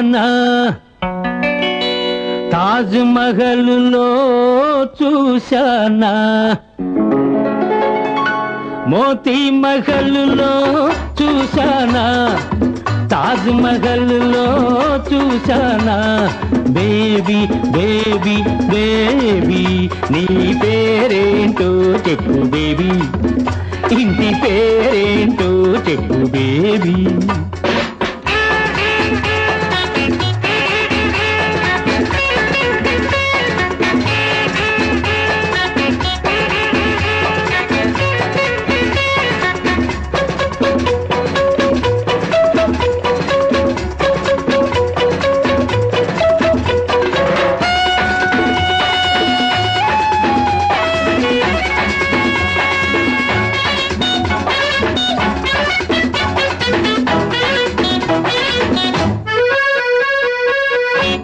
చూశానా తాజ్ మహల్లో చూశానా మోతీ మహల్లో చూశానా తాజ్ మహల్లో చూశానా బేబీ బేబీ బేబీ నీ పేరేంటో చెప్పు బేబీ ఇంటి పేరేంటో చెప్పు బేబీ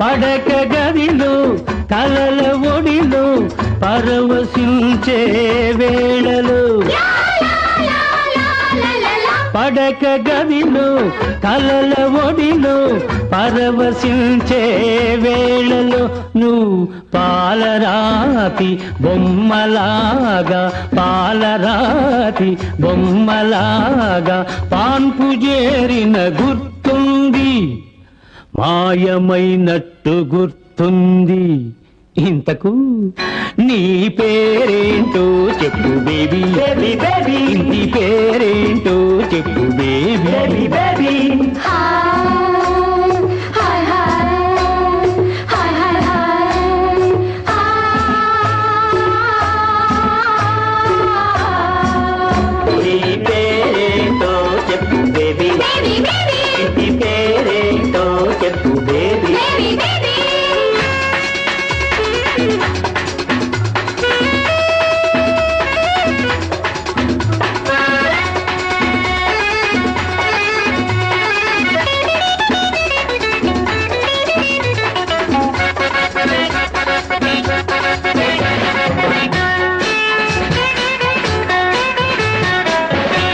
పడక గదిలో కలల ఒడిలో పరవశించే వేళలో పడక గదిలో కలల ఒడిలో పరవశించే వేళలో నువ్వు పాలరాతి బొమ్మలాగా పాలరాతి బొమ్మలాగా పాన్పు చేరిన గుర్తుంది మాయమైనట్టు గుర్తుంది ఇంతకు నీ పేరేంటో చెప్పు బేబీ బేబీ బేబీ ఇంటి పేరేంటో చెప్పు బేబీ బేబీ బేబీ పేరేంటో చెప్పు బేబీ ఇంటి పేరేంటో చెప్పు బేబీ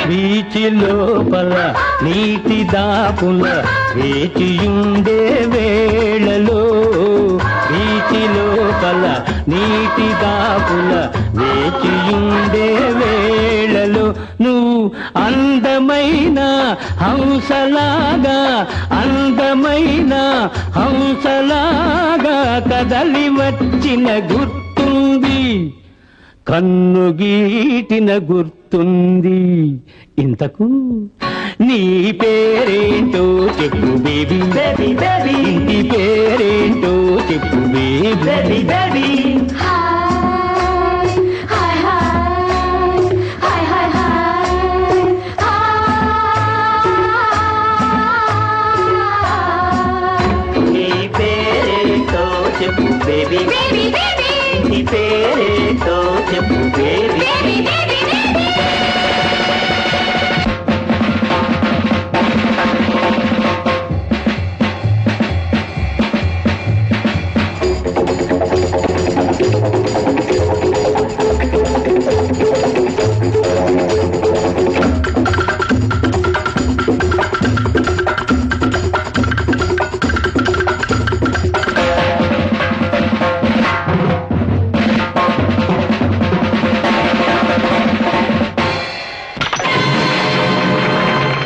బీచి లోపల నీటి దాపుల వేచియుండే వేళలో బీచి లోపల నీటి దాపుల వేచియుండే వేళలో నువ్వు అందమైన హంసలాగా అందమైన హంసలాగా కదలి వచ్చిన గుర్తుంది కన్ను గీటిన గుర్తుంది ఇంతకు నీ పేరేంటో చెప్పు బేబీ బేబీ బేబీ ఇంటి పేరేంటో చెప్పు బేబీ బేబీ బేబీ